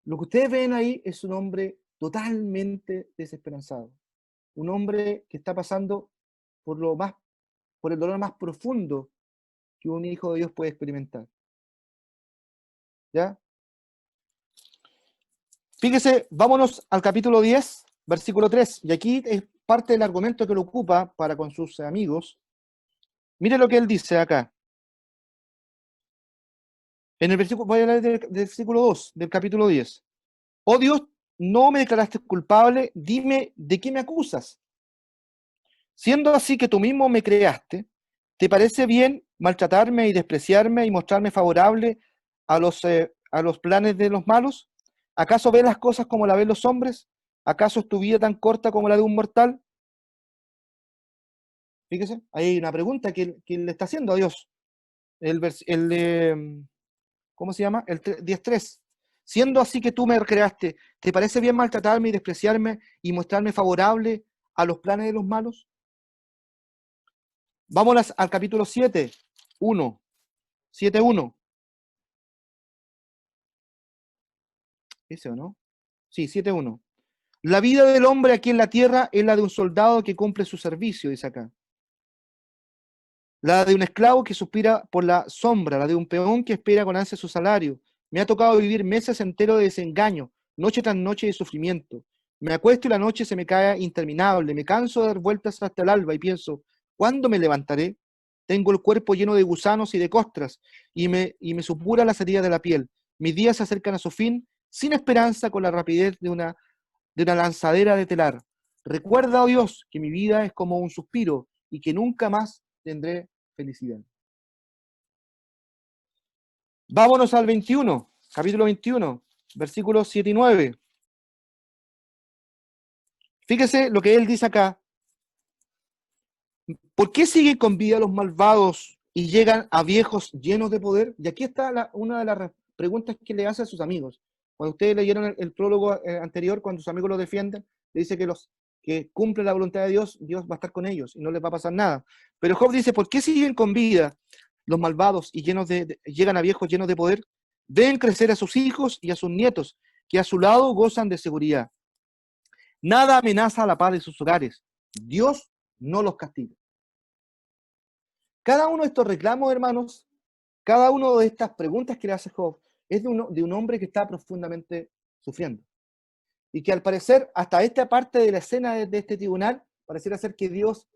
Lo que ustedes ven ahí es un hombre totalmente desesperanzado. Un hombre que está pasando por por el dolor más profundo que un hijo de Dios puede experimentar. ¿Ya? Fíjese, vámonos al capítulo 10, versículo 3. Y aquí es parte del argumento que lo ocupa para con sus amigos. Mire lo que él dice acá. En el versículo, voy a hablar del versículo 2 del capítulo 10. Oh Dios, no me declaraste culpable, dime de qué me acusas. Siendo así que tú mismo me creaste, ¿te parece bien maltratarme y despreciarme y mostrarme favorable a los planes de los malos? ¿Acaso ves las cosas como la ven los hombres? ¿Acaso es tu vida tan corta como la de un mortal? Fíjese, ahí hay una pregunta que él le está haciendo a Dios. ¿Cómo se llama? El 10.3. Siendo así que tú me creaste, ¿te parece bien maltratarme y despreciarme y mostrarme favorable a los planes de los malos? Vámonos al capítulo 7, 1. 7.1. ¿Ese o no? Sí, 7.1. La vida del hombre aquí en la tierra es la de un soldado que cumple su servicio, dice acá. La de un esclavo que suspira por la sombra, la de un peón que espera con ansia su salario. Me ha tocado vivir meses enteros de desengaño, noche tras noche de sufrimiento. Me acuesto y la noche se me cae interminable. Me canso de dar vueltas hasta el alba y pienso, ¿cuándo me levantaré? Tengo el cuerpo lleno de gusanos y de costras y me supura las heridas de la piel. Mis días se acercan a su fin, sin esperanza, con la rapidez de una lanzadera de telar. Recuerda, oh Dios, que mi vida es como un suspiro y que nunca más tendré felicidad. Vámonos al 21, capítulo 21, versículos 7 y 9. Fíjese lo que él dice acá. ¿Por qué siguen con vida los malvados y llegan a viejos llenos de poder? Y aquí está una de las preguntas que le hace a sus amigos. Cuando ustedes leyeron el prólogo anterior, cuando sus amigos lo defienden, le dice que los que cumplen la voluntad de Dios, Dios va a estar con ellos y no les va a pasar nada. Pero Job dice, ¿por qué siguen con vida los malvados y llegan a viejos llenos de poder? Ven crecer a sus hijos y a sus nietos, que a su lado gozan de seguridad. Nada amenaza a la paz de sus hogares. Dios no los castiga. Cada uno de estos reclamos, hermanos, cada una de estas preguntas que le hace Job es de un hombre que está profundamente sufriendo. Y que al parecer, hasta esta parte de la escena de este tribunal, pareciera ser que Dios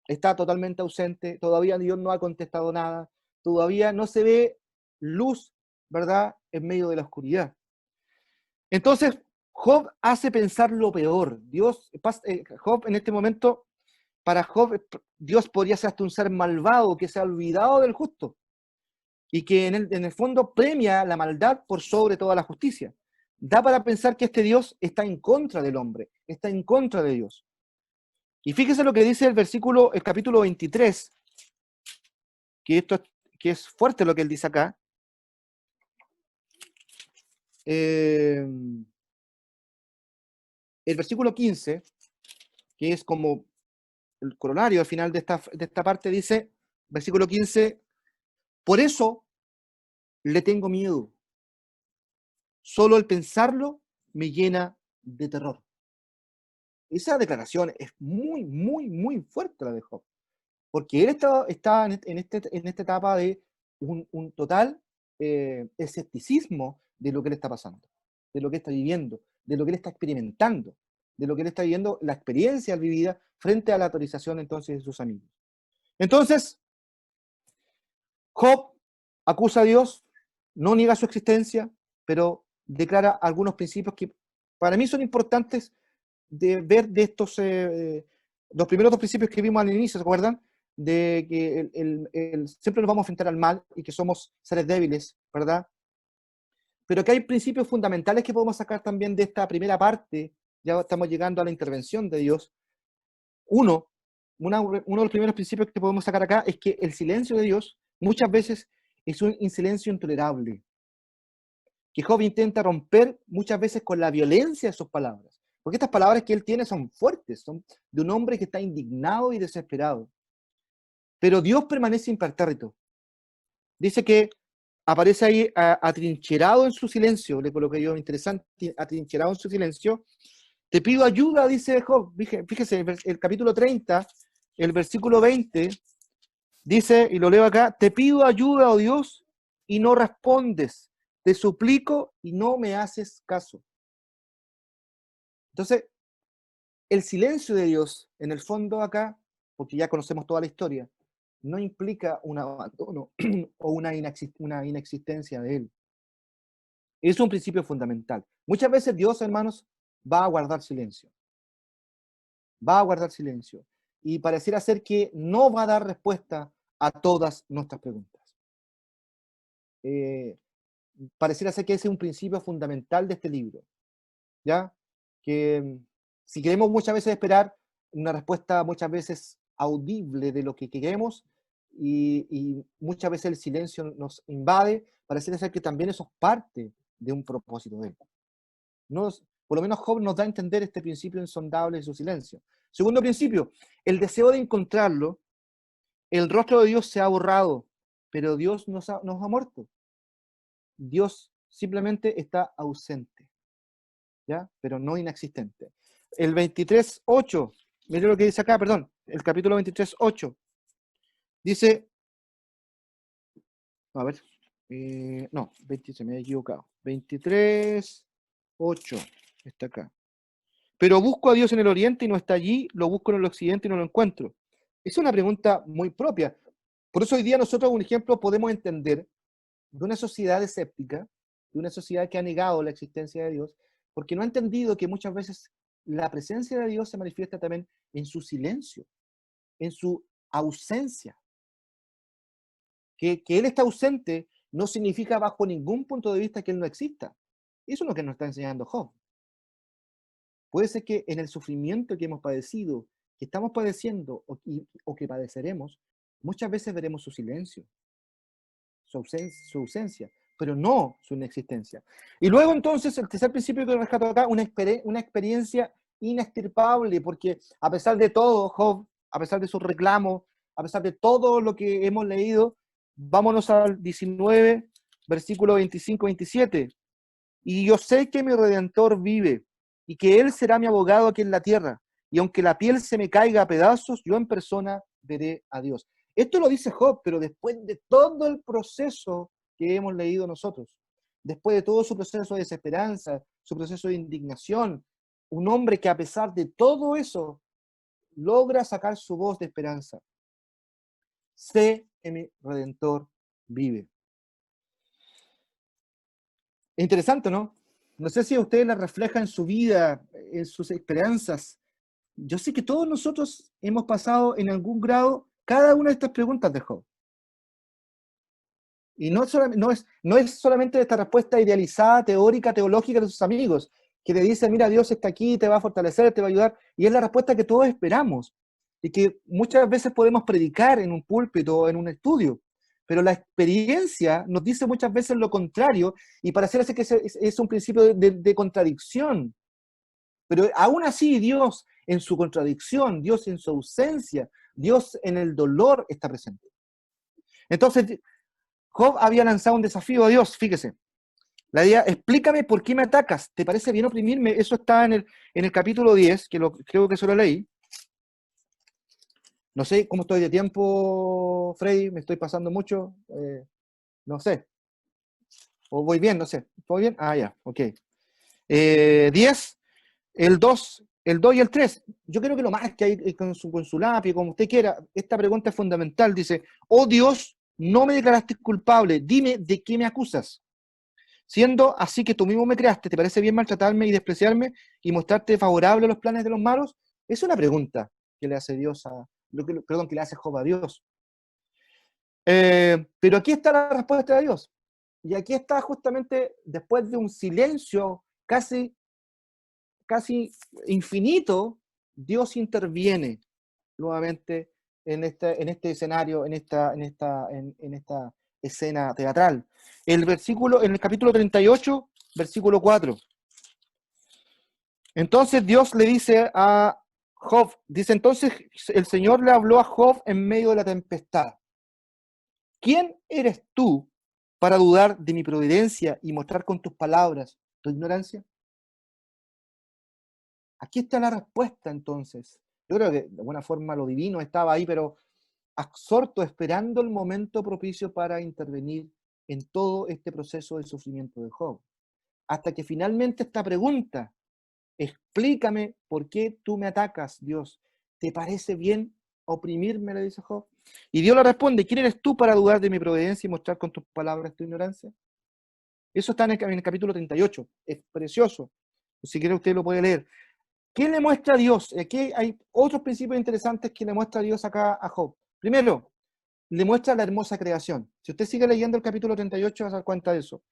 está totalmente ausente, todavía Dios no ha contestado nada, todavía no se ve luz, ¿verdad?, en medio de la oscuridad. Entonces, Job hace pensar lo peor. Job en este momento, para Job, Dios podría ser hasta un ser malvado que se ha olvidado del justo y que en el fondo premia la maldad por sobre toda la justicia. Da para pensar que este Dios está en contra del hombre, está en contra de Dios. Y fíjese lo que dice el capítulo 23, que es fuerte lo que él dice acá. El versículo 15, que es como el corolario al final de esta parte, dice, versículo 15, por eso le tengo miedo. Solo el pensarlo me llena de terror. Esa declaración es muy, muy, muy fuerte la de Job, porque él está en esta etapa de un total escepticismo de lo que le está pasando, de lo que está viviendo, de lo que él está experimentando, de lo que él está viviendo, la experiencia vivida frente a la autorización entonces de sus amigos. Entonces, Job acusa a Dios, no niega su existencia, pero declara algunos principios que para mí son importantes de ver de estos, los primeros dos principios que vimos al inicio, ¿se acuerdan? De que siempre nos vamos a enfrentar al mal y que somos seres débiles, ¿verdad? Pero que hay principios fundamentales que podemos sacar también de esta primera parte, ya estamos llegando a la intervención de Dios. Uno de los primeros principios que podemos sacar acá es que el silencio de Dios muchas veces es un silencio intolerable, que Job intenta romper muchas veces con la violencia de sus palabras. Porque estas palabras que él tiene son fuertes, son de un hombre que está indignado y desesperado. Pero Dios permanece impertérrito. Dice que aparece ahí atrincherado en su silencio, le coloqué yo interesante, atrincherado en su silencio. Te pido ayuda, dice Job. Fíjese, el capítulo 30, el versículo 20, dice, y lo leo acá, te pido ayuda, oh Dios, y no respondes. Te suplico y no me haces caso. Entonces, el silencio de Dios, en el fondo acá, porque ya conocemos toda la historia, no implica un abandono o una inexistencia de Él. Es un principio fundamental. Muchas veces Dios, hermanos, va a guardar silencio. Va a guardar silencio. Y pareciera ser que no va a dar respuesta a todas nuestras preguntas. Pareciera ser que ese es un principio fundamental de este libro. ¿Ya? Que si queremos muchas veces esperar una respuesta muchas veces audible de lo que queremos y muchas veces el silencio nos invade, parece ser que también eso es parte de un propósito de él. Por lo menos Job nos da a entender este principio insondable de su silencio. Segundo principio, el deseo de encontrarlo, el rostro de Dios se ha borrado, pero Dios nos ha muerto. Dios simplemente está ausente. ¿Ya? Pero no inexistente. El 23:8, mire lo que dice acá, perdón, el capítulo 23:8, dice, a ver, no, 26, me he equivocado, 23:8, está acá. Pero busco a Dios en el oriente y no está allí, lo busco en el occidente y no lo encuentro. Es una pregunta muy propia. Por eso hoy día nosotros, un ejemplo, podemos entender de una sociedad escéptica, de una sociedad que ha negado la existencia de Dios, porque no ha entendido que muchas veces la presencia de Dios se manifiesta también en su silencio, en su ausencia. Que Él está ausente no significa bajo ningún punto de vista que Él no exista. Eso es lo que nos está enseñando Job. Puede ser que en el sufrimiento que hemos padecido, que estamos padeciendo o que padeceremos, muchas veces veremos su silencio, su ausencia, pero no su inexistencia. Y luego entonces, el tercer principio que rescato acá, una experiencia inextirpable, porque a pesar de todo, Job, a pesar de sus reclamos, a pesar de todo lo que hemos leído, vámonos al 19, versículo 25-27. Y yo sé que mi Redentor vive, y que Él será mi abogado aquí en la tierra, y aunque la piel se me caiga a pedazos, yo en persona veré a Dios. Esto lo dice Job, pero después de todo el proceso que hemos leído nosotros, después de todo su proceso de desesperanza, su proceso de indignación, un hombre que a pesar de todo eso, logra sacar su voz de esperanza. Sé que mi Redentor vive. Es interesante, ¿no? No sé si a ustedes la refleja en su vida, en sus esperanzas. Yo sé que todos nosotros hemos pasado en algún grado cada una de estas preguntas de Job. Y no es solamente esta respuesta idealizada, teórica, teológica de sus amigos, que le dicen, mira, Dios está aquí, te va a fortalecer, te va a ayudar. Y es la respuesta que todos esperamos. Y que muchas veces podemos predicar en un púlpito o en un estudio. Pero la experiencia nos dice muchas veces lo contrario, y pareciera ser que es un principio de contradicción. Pero aún así Dios en su contradicción, Dios en su ausencia, Dios en el dolor está presente. Entonces, Job había lanzado un desafío a Dios, fíjese. La idea, explícame por qué me atacas, ¿te parece bien oprimirme? Eso está en el capítulo 10, creo que eso lo leí. No sé cómo estoy de tiempo, Freddy, me estoy pasando mucho, no sé. O voy bien, no sé. ¿Todo bien? Ah, ya, ok. 10, el 2 y el 3. Yo creo que lo más que hay con su lápiz, como usted quiera, esta pregunta es fundamental. Dice, oh Dios, no me declaraste culpable, dime de qué me acusas. Siendo así que tú mismo me creaste, ¿te parece bien maltratarme y despreciarme y mostrarte favorable a los planes de los malos? Es una pregunta que le hace Dios que le hace Job a Dios. Pero aquí está la respuesta de Dios. Y aquí está justamente después de un silencio casi infinito, Dios interviene nuevamente en este escenario, en esta escena teatral. En el capítulo 38, versículo 4. Entonces Dios le dice a Job, dice entonces el Señor le habló a Job en medio de la tempestad. ¿Quién eres tú para dudar de mi providencia y mostrar con tus palabras tu ignorancia? Aquí está la respuesta entonces. Yo creo que de alguna forma lo divino estaba ahí, pero absorto, esperando el momento propicio para intervenir en todo este proceso de sufrimiento de Job. Hasta que finalmente esta pregunta, explícame por qué tú me atacas, Dios. ¿Te parece bien oprimirme? Le dice Job. Y Dios le responde, ¿quién eres tú para dudar de mi providencia y mostrar con tus palabras tu ignorancia? Eso está en el capítulo 38. Es precioso. Si quiere usted lo puede leer. ¿Qué le muestra Dios? Aquí hay otros principios interesantes que le muestra Dios acá a Job. Primero, le muestra la hermosa creación. Si usted sigue leyendo el capítulo 38, va a dar cuenta de eso.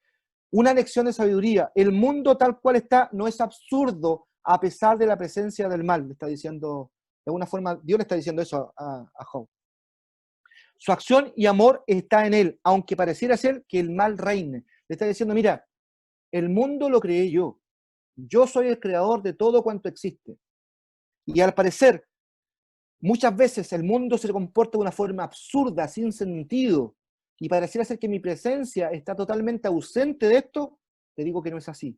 Una lección de sabiduría. El mundo tal cual está no es absurdo a pesar de la presencia del mal. Le está diciendo, de alguna forma, Dios le está diciendo eso a Job. Su acción y amor está en él, aunque pareciera ser que el mal reine. Le está diciendo, mira, el mundo lo creé yo. Yo soy el creador de todo cuanto existe. Y al parecer, muchas veces el mundo se comporta de una forma absurda, sin sentido, y pareciera ser que mi presencia está totalmente ausente de esto. Te digo que no es así.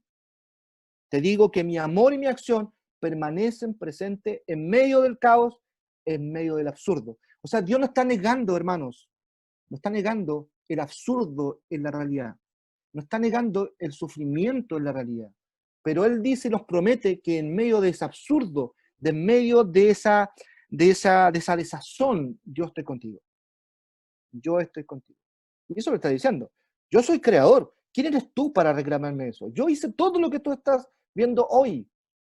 Te digo que mi amor y mi acción permanecen presentes en medio del caos, en medio del absurdo. O sea, Dios no está negando, hermanos, no está negando el absurdo en la realidad, no está negando el sufrimiento en la realidad, pero Él dice y nos promete que en medio de ese absurdo, de en medio de esa desazón, yo estoy contigo. Yo estoy contigo. Y eso lo está diciendo. Yo soy creador. ¿Quién eres tú para reclamarme eso? Yo hice todo lo que tú estás viendo hoy.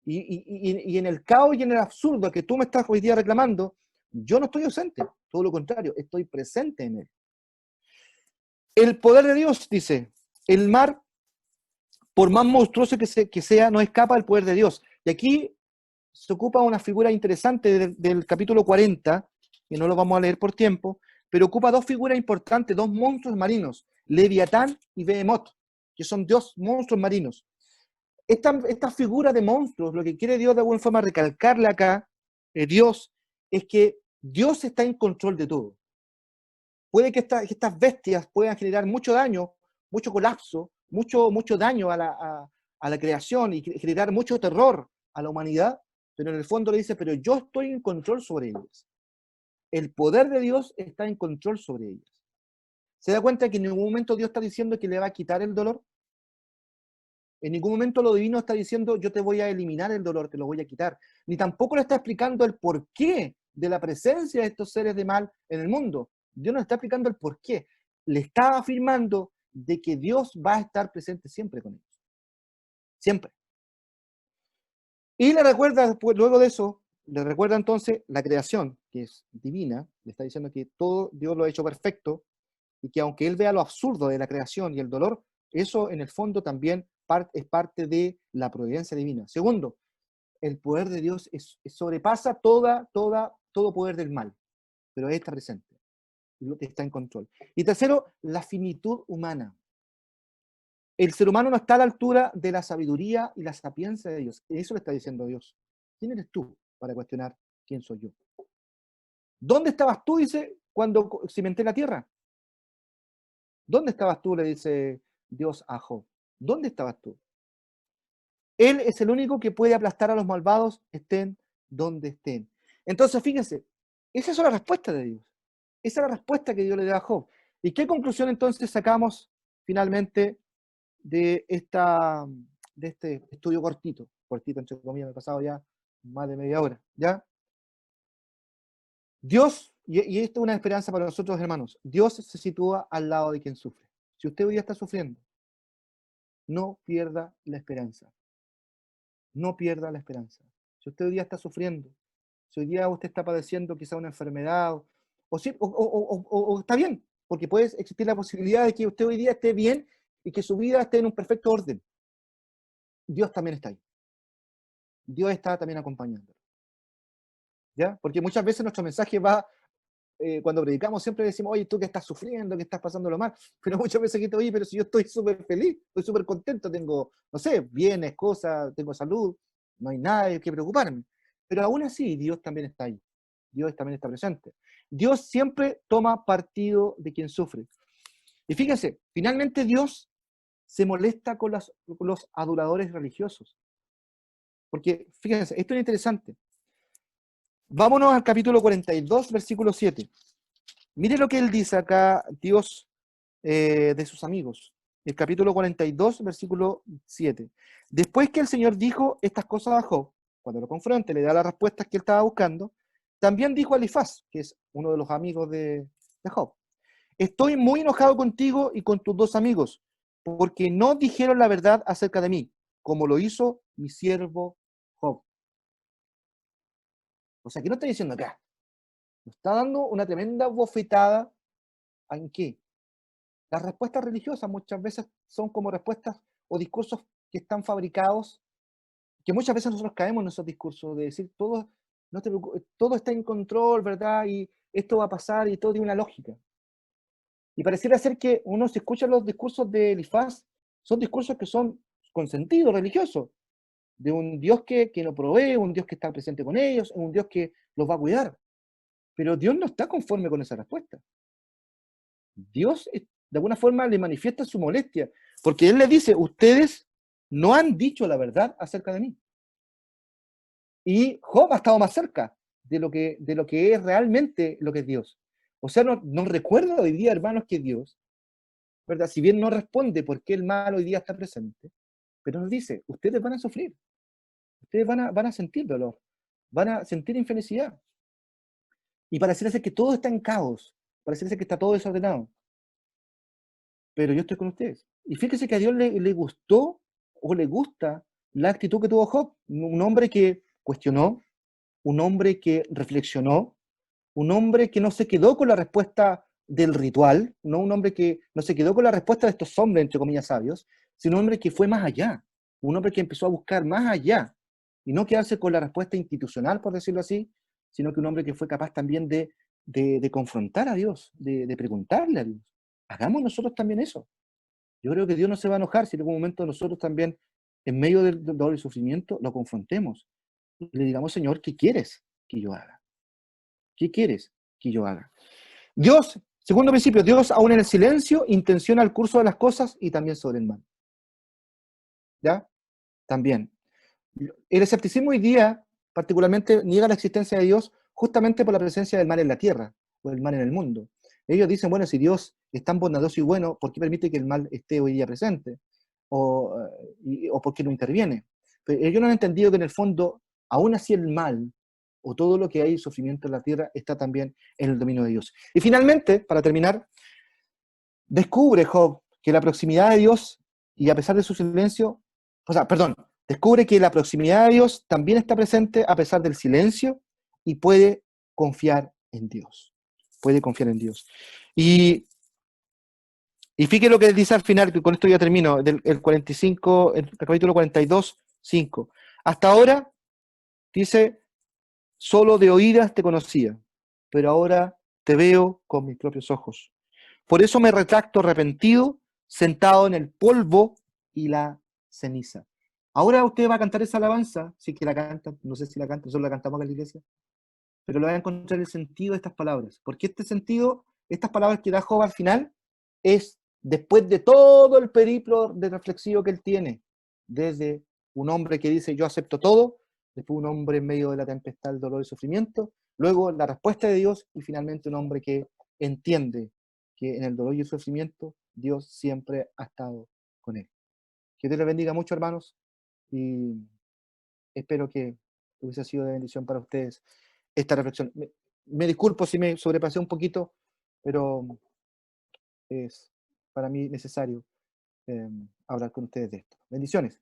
Y en el caos y en el absurdo que tú me estás hoy día reclamando, yo no estoy ausente. Todo lo contrario, estoy presente en él. El poder de Dios, dice, el mar, por más monstruoso que sea, no escapa del poder de Dios. Y aquí se ocupa una figura interesante del capítulo 40, que no lo vamos a leer por tiempo, pero ocupa dos figuras importantes, dos monstruos marinos, Leviatán y Behemoth, que son dos monstruos marinos. Esta figura de monstruos, lo que quiere Dios de alguna forma recalcarle acá, Dios, es que Dios está en control de todo. Puede que estas bestias puedan generar mucho daño, mucho colapso, mucho daño a la creación y generar mucho terror a la humanidad, pero en el fondo le dice, pero yo estoy en control sobre ellas. El poder de Dios está en control sobre ellas. ¿Se da cuenta que en ningún momento Dios está diciendo que le va a quitar el dolor? En ningún momento lo divino está diciendo, yo te voy a eliminar el dolor, te lo voy a quitar. Ni tampoco le está explicando el porqué de la presencia de estos seres de mal en el mundo. Dios no está explicando el porqué. Le está afirmando de que Dios va a estar presente siempre con ellos. Siempre. Y le recuerda, luego de eso, le recuerda entonces la creación, que es divina. Le está diciendo que todo Dios lo ha hecho perfecto y que aunque él vea lo absurdo de la creación y el dolor, eso en el fondo también es parte de la providencia divina. Segundo, el poder de Dios sobrepasa todo poder del mal, pero está presente, está en control. Y tercero, la finitud humana. El ser humano no está a la altura de la sabiduría y la sapiencia de Dios. Eso le está diciendo Dios. ¿Quién eres tú para cuestionar quién soy yo? ¿Dónde estabas tú, dice, cuando cimenté la tierra? ¿Dónde estabas tú? Le dice Dios a Job. ¿Dónde estabas tú? Él es el único que puede aplastar a los malvados, estén donde estén. Entonces, fíjense, esa es la respuesta de Dios. Esa es la respuesta que Dios le da a Job. ¿Y qué conclusión entonces sacamos finalmente de este estudio cortito? Cortito, entre comillas, me he pasado ya más de media hora, ¿ya? Dios, y esto es una esperanza para nosotros, hermanos, Dios se sitúa al lado de quien sufre. Si usted hoy día está sufriendo, no pierda la esperanza. No pierda la esperanza. Si usted hoy día está sufriendo, si hoy día usted está padeciendo quizá una enfermedad, o está bien, porque puede existir la posibilidad de que usted hoy día esté bien y que su vida esté en un perfecto orden. Dios también está ahí. Dios está también acompañando. ¿Ya? Porque muchas veces nuestro mensaje va cuando predicamos siempre decimos, oye, tú que estás sufriendo, que estás pasándolo mal, pero muchas veces que te oye, pero si yo estoy súper feliz, estoy súper contento, tengo, no sé, bienes, cosas, tengo salud, no hay nada de qué preocuparme. Pero aún así, Dios también está ahí. Dios también está presente. Dios siempre toma partido de quien sufre. Y fíjense, finalmente Dios se molesta con los adoradores religiosos. Porque, fíjense, esto es interesante. Vámonos al capítulo 42, versículo 7. Mire lo que él dice acá, Dios, de sus amigos. El capítulo 42, versículo 7. Después que el Señor dijo estas cosas a Job, cuando lo confronta, le da las respuestas que él estaba buscando, también dijo a Elifaz, que es uno de los amigos de Job, estoy muy enojado contigo y con tus dos amigos, porque no dijeron la verdad acerca de mí, como lo hizo mi siervo Job. O sea, ¿qué nos está diciendo acá? Nos está dando una tremenda bofetada. ¿En qué? Las respuestas religiosas muchas veces son como respuestas o discursos que están fabricados, que muchas veces nosotros caemos en esos discursos de decir todo, no te preocupes, todo está en control, ¿verdad? Y esto va a pasar y todo tiene una lógica. Y pareciera ser que uno se escucha los discursos de Elifaz, son discursos que son con sentido religioso, de un Dios que lo provee, un Dios que está presente con ellos, un Dios que los va a cuidar. Pero Dios no está conforme con esa respuesta. Dios, de alguna forma, le manifiesta su molestia, porque Él le dice, ustedes no han dicho la verdad acerca de mí. Y Job ha estado más cerca de lo que es realmente lo que es Dios. O sea, nos recuerda hoy día, hermanos, que Dios, ¿verdad? Si bien no responde por qué el mal hoy día está presente, pero nos dice, ustedes van a sufrir, ustedes van a sentir dolor, van a sentir infelicidad. Y pareciera ser que todo está en caos, pareciera ser que está todo desordenado. Pero yo estoy con ustedes. Y fíjese que a Dios le gustó o le gusta la actitud que tuvo Job, un hombre que cuestionó, un hombre que reflexionó, un hombre que no se quedó con la respuesta del ritual, no un hombre que no se quedó con la respuesta de estos hombres, entre comillas, sabios, sino un hombre que fue más allá, un hombre que empezó a buscar más allá, y no quedarse con la respuesta institucional, por decirlo así, sino que un hombre que fue capaz también de confrontar a Dios, de preguntarle a Dios. Hagamos nosotros también eso. Yo creo que Dios no se va a enojar si en algún momento nosotros también, en medio del dolor y sufrimiento, lo confrontemos. Y le digamos, Señor, ¿qué quieres que yo haga? ¿Qué quieres que yo haga? Dios, segundo principio, Dios aún en el silencio intenciona el curso de las cosas y también sobre el mal. ¿Ya? También. El escepticismo hoy día, particularmente, niega la existencia de Dios justamente por la presencia del mal en la tierra o del mal en el mundo. Ellos dicen, bueno, si Dios es tan bondadoso y bueno, ¿por qué permite que el mal esté hoy día presente? O ¿por qué no interviene? Pero ellos no han entendido que en el fondo, aún así el mal, o todo lo que hay sufrimiento en la tierra, está también en el dominio de Dios. Y finalmente, para terminar, descubre Job que la proximidad de Dios, y a pesar de su silencio, o sea, perdón, descubre que la proximidad de Dios también está presente a pesar del silencio y puede confiar en Dios. Puede confiar en Dios. Y fíjate lo que él dice al final, que con esto ya termino, el 45, el capítulo 42, 5. Hasta ahora, dice, solo de oídas te conocía, pero ahora te veo con mis propios ojos. Por eso me retracto arrepentido, sentado en el polvo y la ceniza. Ahora usted va a cantar esa alabanza, si es que la canta, no sé si la canta, solo la cantamos acá en la iglesia, pero le va a encontrar el sentido de estas palabras. Porque este sentido, estas palabras que da Job al final, es después de todo el periplo de reflexivo que él tiene, desde un hombre que dice yo acepto todo, después un hombre en medio de la tempestad, el dolor y sufrimiento, luego la respuesta de Dios y finalmente un hombre que entiende que en el dolor y el sufrimiento Dios siempre ha estado con él. Que Dios les bendiga mucho, hermanos, y espero que hubiese sido de bendición para ustedes esta reflexión. Me disculpo si me sobrepasé un poquito, pero es para mí necesario hablar con ustedes de esto. Bendiciones.